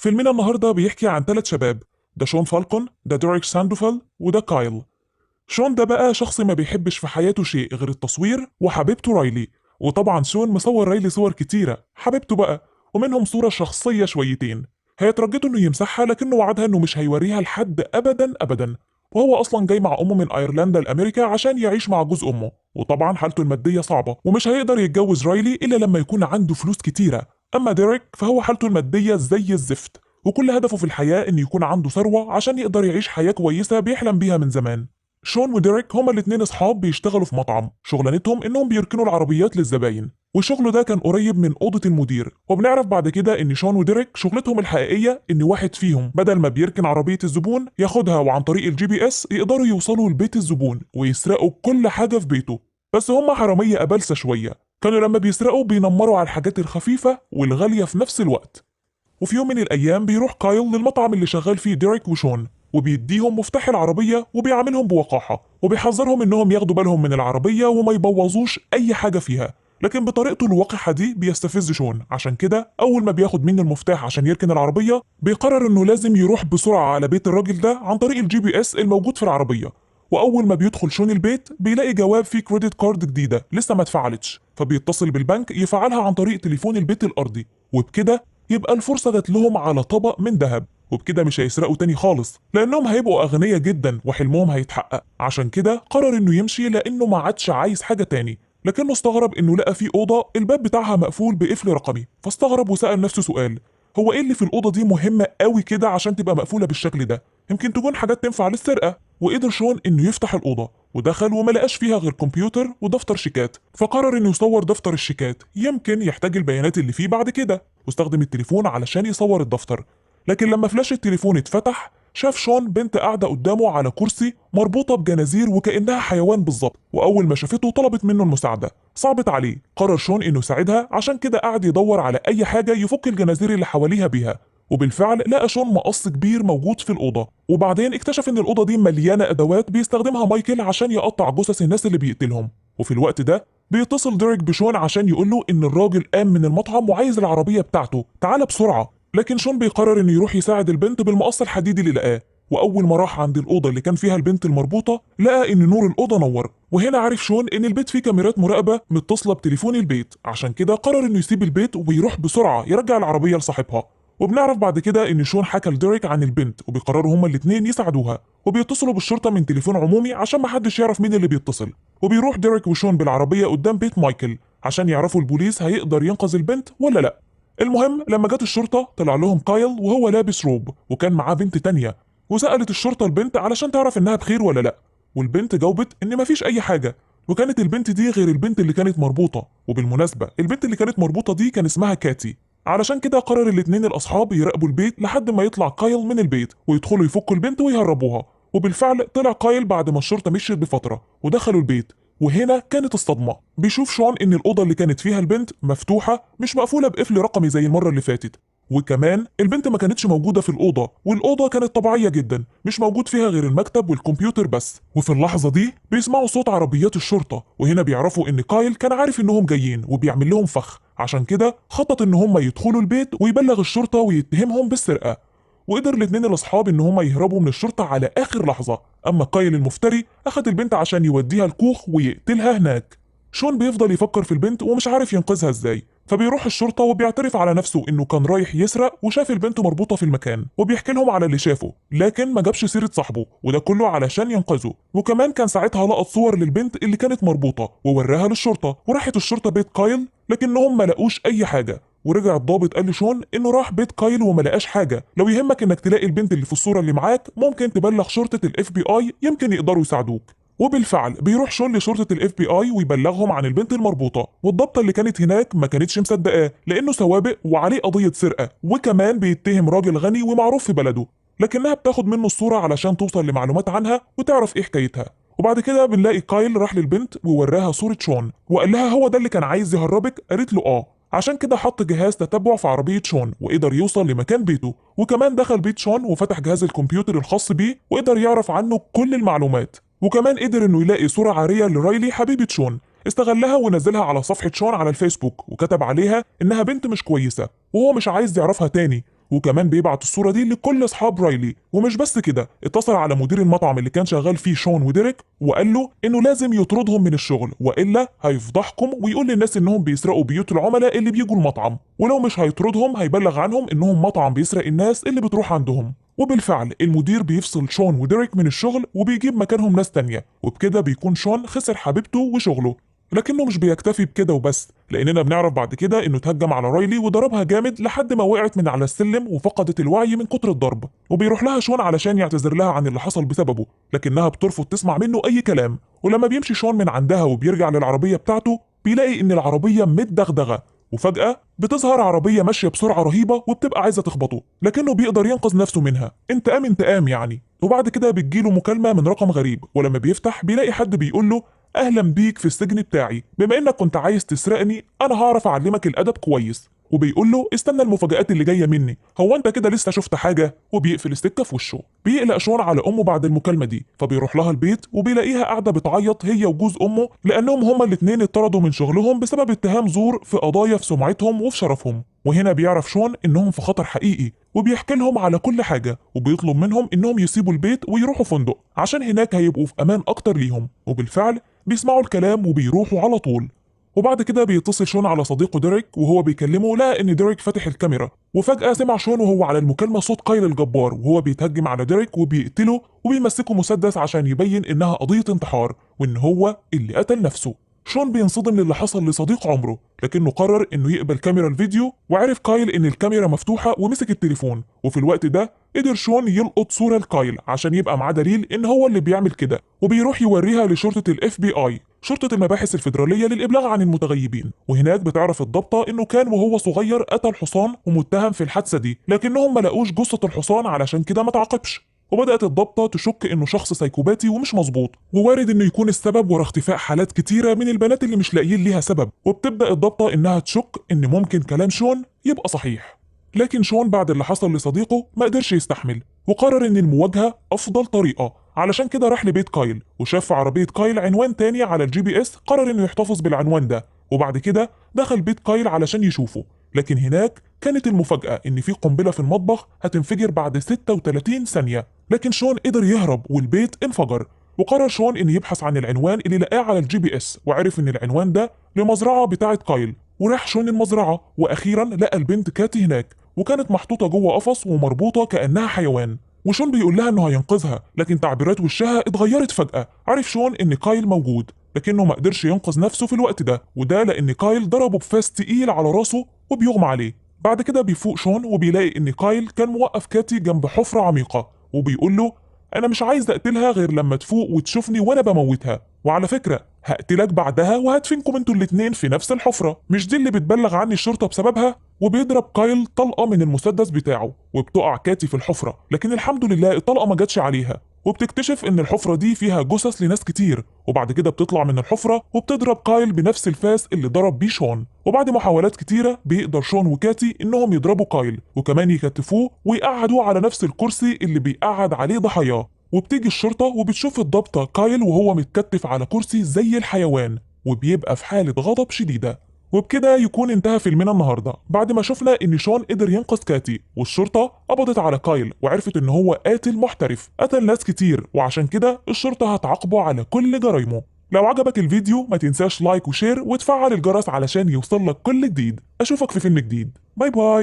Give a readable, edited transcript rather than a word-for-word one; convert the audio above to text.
فيلمنا النهارده بيحكي عن 3 شباب، ده شون فالكون، ده ديريك ساندوفال، وده كايل. شون ده بقى شخص ما بيحبش في حياته شيء غير التصوير وحبيبته رايلي. وطبعا شون مصور رايلي صور كتيرة حبيبته بقى، ومنهم صورة شخصية شويتين. هي اترجته انه يمسحها لكنه وعدها انه مش هيوريها لحد ابدا ابدا. وهو اصلا جاي مع امه من ايرلندا لامريكا عشان يعيش مع جوز امه، وطبعا حالته المادية صعبة ومش هيقدر يتجوز رايلي الا لما يكون عنده فلوس كتيرة. اما ديريك فهو حالته المادية زي الزفت، وكل هدفه في الحياة انه يكون عنده ثروة عشان يقدر يعيش حياة كويسة بيحلم بيها من زمان. شون وديريك هما الاتنين اصحاب بيشتغلوا في مطعم، شغلانتهم انهم بيركنوا العربيات للزباين، والشغل ده كان قريب من اوضه المدير. وبنعرف بعد كده ان شون وديريك شغلتهم الحقيقيه ان واحد فيهم بدل ما بيركن عربيه الزبون ياخدها، وعن طريق الجي بي اس يقدروا يوصلوا لبيت الزبون ويسرقوا كل حاجه في بيته. بس هما حراميه قبلسه شويه، كانوا لما بيسرقوا بينمروا على الحاجات الخفيفه والغاليه في نفس الوقت. وفي يوم من الأيام بيروح كايل للمطعم اللي شغال فيه ديريك وشون، وبيديهم مفتاح العربية وبيعاملهم بوقاحة، وبيحذرهم إنهم ياخدوا بالهم من العربية وما يبوظوش أي حاجة فيها. لكن بطريقته الوقحة دي بيستفز شون، عشان كده أول ما بياخد منه المفتاح عشان يركن العربية بيقرر إنه لازم يروح بسرعة على بيت الراجل ده عن طريق الجي بي اس الموجود في العربية. واول ما بيدخل شون البيت بيلاقي جواب فيه كريدت كارد جديده لسه ما اتفعلتش، فبيتصل بالبنك يفعلها عن طريق تليفون البيت الارضي. وبكده يبقى الفرصة جات لهم على طبق من ذهب، وبكده مش هيسرقوا تاني خالص لانهم هيبقوا اغنياء جدا وحلمهم هيتحقق. عشان كده قرر انه يمشي لانه ما عادش عايز حاجة تاني. لكنه استغرب انه لقى في اوضة الباب بتاعها مقفول بقفل رقمي، فاستغرب وسأل نفسه سؤال: هو ايه اللي في الاوضة دي مهمة قوي كده عشان تبقى مقفولة بالشكل ده؟ يمكن تكون حاجات تنفع للسرقة. وقدر شون انه يفتح الاوضه ودخل وما لقاش فيها غير كمبيوتر ودفتر شيكات، فقرر انه يصور دفتر الشيكات يمكن يحتاج البيانات اللي فيه بعد كده، واستخدم التليفون علشان يصور الدفتر. لكن لما فلاش التليفون اتفتح شاف شون بنت قاعده قدامه على كرسي مربوطه بجنازير وكانها حيوان بالظبط، واول ما شافته طلبت منه المساعده. صعبت عليه، قرر شون انه يساعدها، عشان كده قعد يدور على اي حاجه يفك الجنازير اللي حواليها بيها. وبالفعل لقى شون مقص كبير موجود في الأوضة، وبعدين اكتشف إن الأوضة دي مليانة أدوات بيستخدمها مايكل عشان يقطع جثث الناس اللي بيقتلهم. وفي الوقت ده بيتصل ديريك بشون عشان يقول له إن الراجل قام من المطعم وعايز العربية بتاعته، تعال بسرعة. لكن شون بيقرر إنه يروح يساعد البنت بالمقص الحديدي اللي لقاه. وأول ما راح عند الأوضة اللي كان فيها البنت المربوطة لقى إن نور الأوضة نور، وهنا عرف شون إن البيت فيه كاميرات مراقبة متصلة بتليفون البيت، عشان كده قرر إنه يسيب البيت ويروح بسرعة يرجع العربية لصاحبها. وبنعرف بعد كده ان شون حكى لديريك عن البنت، وبيقرروا هما الاتنين يساعدوها، وبيتصلوا بالشرطه من تليفون عمومي عشان محدش يعرف مين اللي بيتصل. وبيروح ديريك وشون بالعربيه قدام بيت مايكل عشان يعرفوا البوليس هيقدر ينقذ البنت ولا لا. المهم لما جت الشرطه طلع لهم كايل وهو لابس روب وكان معاه بنت تانية، وسالت الشرطه البنت علشان تعرف انها بخير ولا لا. والبنت جاوبت ان مفيش اي حاجه، وكانت البنت دي غير البنت اللي كانت مربوطه. وبالمناسبه البنت اللي كانت مربوطه دي كان اسمها كاتي. علشان كده قرر الاتنين الاصحاب يراقبوا البيت لحد ما يطلع كايل من البيت ويدخلوا يفكوا البنت ويهربوها. وبالفعل طلع كايل بعد ما الشرطه مشيت بفتره ودخلوا البيت. وهنا كانت الصدمه، بيشوف شون ان الاوضه اللي كانت فيها البنت مفتوحه مش مقفوله بقفل رقمي زي المره اللي فاتت. وكمان البنت ما كانتش موجوده في الاوضه، والاوضه كانت طبيعيه جدا مش موجود فيها غير المكتب والكمبيوتر بس. وفي اللحظه دي بيسمعوا صوت عربيات الشرطه، وهنا بيعرفوا ان كايل كان عارف انهم جايين وبيعمل لهم فخ، عشان كده خطط ان هم يدخلوا البيت ويبلغ الشرطه ويتهمهم بالسرقه. وقدر الاتنين الاصحاب ان هم يهربوا من الشرطه على اخر لحظه. اما كايل المفتري اخد البنت عشان يوديها الكوخ ويقتلها هناك. شون بيفضل يفكر في البنت ومش عارف ينقذها ازاي، فبيروح الشرطة وبيعترف على نفسه انه كان رايح يسرق وشاف البنت مربوطة في المكان، وبيحكي لهم على اللي شافه، لكن ما جابش سيرة صاحبه، وده كله علشان ينقذه. وكمان كان ساعتها لقط صور للبنت اللي كانت مربوطة ووراها للشرطة، وراحت الشرطة بيت كايل لكنهم ما لقوش اي حاجة. ورجع الضابط قال لشون انه راح بيت كايل وما لقاش حاجة، لو يهمك انك تلاقي البنت اللي في الصورة اللي معاك ممكن تبلغ شرطة الاف بي اي يمكن يقدروا يساعدوك. وبالفعل بيروح شون لشرطة الاف بي اي ويبلغهم عن البنت المربوطة، والضابطة اللي كانت هناك ما كانتش مصدقاه لانه سوابق وعليه قضية سرقة، وكمان بيتهم راجل غني ومعروف في بلده. لكنها بتاخد منه الصورة علشان توصل لمعلومات عنها وتعرف ايه حكايتها. وبعد كده بنلاقي كايل راح للبنت ووراها صورة شون وقال لها هو ده اللي كان عايز يهربك؟ قالت له اه. عشان كده حط جهاز تتبع في عربية شون وقدر يوصل لمكان بيته، وكمان دخل بيت شون وفتح جهاز الكمبيوتر الخاص بيه وقدر يعرف عنه كل المعلومات. وكمان قدر انه يلاقي صورة عارية لرايلي حبيبة شون، استغلها ونزلها على صفحة شون على الفيسبوك وكتب عليها انها بنت مش كويسة وهو مش عايز يعرفها تاني. وكمان بيبعت الصورة دي لكل أصحاب رايلي. ومش بس كده، اتصل على مدير المطعم اللي كان شغال فيه شون وديريك وقال له إنه لازم يطردهم من الشغل وإلا هيفضحكم ويقول للناس إنهم بيسرقوا بيوت العملاء اللي بيجوا المطعم، ولو مش هيطردهم هيبلغ عنهم إنهم مطعم بيسرق الناس اللي بتروح عندهم. وبالفعل المدير بيفصل شون وديريك من الشغل وبيجيب مكانهم ناس تانية، وبكده بيكون شون خسر حبيبته وشغله. لكنه مش بيكتفي بكده وبس، لاننا بنعرف بعد كده انه اتهجم على رايلي وضربها جامد لحد ما وقعت من على السلم وفقدت الوعي من كتر الضرب. وبيروح لها شون علشان يعتذر لها عن اللي حصل بسببه، لكنها بترفض تسمع منه اي كلام. ولما بيمشي شون من عندها وبيرجع للعربيه بتاعته بيلاقي ان العربيه متدغدغه، وفجأة بتظهر عربية ماشية بسرعة رهيبة وبتبقى عايزة تخبطه، لكنه بيقدر ينقذ نفسه منها. انتقام انتقام يعني. وبعد كده بتجيله مكالمة من رقم غريب، ولما بيفتح بيلاقي حد بيقول له اهلا بيك في السجن بتاعي، بما انك كنت عايز تسرقني انا هعرف اعلمك الادب كويس. وبيقول له استنى المفاجآت اللي جايه مني، هو انت كده لسه شفت حاجه؟ وبيقفل السكه في وشه. بيقلق شون على امه بعد المكالمه دي، فبيروح لها البيت وبيلاقيها قاعده بتعيط هي وجوز امه، لانهم هما الاتنين اتطردوا من شغلهم بسبب اتهام زور في قضايا في سمعتهم وفي شرفهم. وهنا بيعرف شون انهم في خطر حقيقي، وبيحكي لهم على كل حاجه، وبيطلب منهم انهم يسيبوا البيت ويروحوا فندق عشان هناك هيبقوا في امان اكتر ليهم. وبالفعل بيسمعوا الكلام وبيروحوا على طول. وبعد كده بيتصل شون على صديقه ديريك، وهو بيكلمه لقى ان ديريك فاتح الكاميرا، وفجأة سمع شون وهو على المكالمة صوت كايل الجبار وهو بيتهجم على ديريك وبيقتله وبيمسكه مسدس عشان يبين انها قضية انتحار وان هو اللي قتل نفسه. شون بينصدم للي حصل لصديق عمره، لكنه قرر انه يقبل كاميرا الفيديو، وعرف كايل ان الكاميرا مفتوحة ومسك التليفون. وفي الوقت ده قدر شون يلقط صورة لكايل عشان يبقى معاه دليل ان هو اللي بيعمل كده، وبيروح يوريها لشرطة الاف بي اي، شرطة المباحث الفيدرالية للإبلاغ عن المتغيبين. وهناك بتعرف الضابطة إنه كان وهو صغير قتل حصان ومتهم في الحادثة دي، لكنهم ما لقوش جثة الحصان علشان كده ما تعاقبش. وبدأت الضابطة تشك إنه شخص سايكوباتي ومش مظبوط، ووارد إنه يكون السبب ورا اختفاء حالات كتيرة من البنات اللي مش لاقيين ليها سبب. وبتبدأ الضابطة إنها تشك إن ممكن كلام شون يبقى صحيح. لكن شون بعد اللي حصل لصديقه ما قدرش يستحمل، وقرر ان المواجهة افضل طريقة، علشان كده راح لبيت كايل وشاف في عربية كايل عنوان تاني على الجي بي اس، قرر انه يحتفظ بالعنوان ده. وبعد كده دخل بيت كايل علشان يشوفه، لكن هناك كانت المفاجأة ان في قنبلة في المطبخ هتنفجر بعد 36 ثانية. لكن شون قدر يهرب والبيت انفجر. وقرر شون ان يبحث عن العنوان اللي لقاه على الجي بي اس، وعرف ان العنوان ده لمزرعة بتاعة كايل. وراح شون المزرعة واخيرا لقى البنت كاتي هناك، وكانت محطوطة جوه قفص ومربوطة كأنها حيوان. وشون بيقول لها انه هينقذها، لكن تعبيرات وشها اتغيرت فجأة. عرف شون ان كايل موجود، لكنه ما قدرش ينقذ نفسه في الوقت ده، وده لان كايل ضربه بفاس تقيل على راسه وبيغمى عليه. بعد كده بيفوق شون وبيلاقي ان كايل كان موقف كاتي جنب حفرة عميقة، وبيقول له انا مش عايز اقتلها غير لما تفوق وتشوفني وانا بموتها، وعلى فكرة هقتلك بعدها وهدفنكم انتوا الاتنين في نفس الحفرة، مش دي اللي بتبلغ عني الشرطة بسببها؟ وبيضرب كايل طلقة من المسدس بتاعه وبتقع كاتي في الحفرة، لكن الحمد لله الطلقة ما جاتش عليها. وبتكتشف ان الحفرة دي فيها جثث لناس كتير، وبعد كده بتطلع من الحفرة وبتضرب كايل بنفس الفاس اللي ضرب بيه شون. وبعد محاولات كتيرة بيقدر شون وكاتي انهم يضربوا كايل وكمان يكتفوه ويقعدوه على نفس الكرسي اللي بيقعد عليه ضحاياه. وبتيجي الشرطة وبتشوف الضابطة كايل وهو متكتف على كرسي زي الحيوان، وبيبقى في حالة غضب شديدة. وبكده يكون انتهى فيلمنا النهارده، بعد ما شفنا ان شون قدر ينقذ كاتي، والشرطة قبضت على كايل وعرفت ان هو قاتل محترف قتل ناس كتير، وعشان كده الشرطة هتعاقبه على كل جرايمه. لو عجبك الفيديو ما تنساش لايك وشير وتفعل الجرس علشان يوصلك كل جديد. اشوفك في فيلم جديد. باي باي.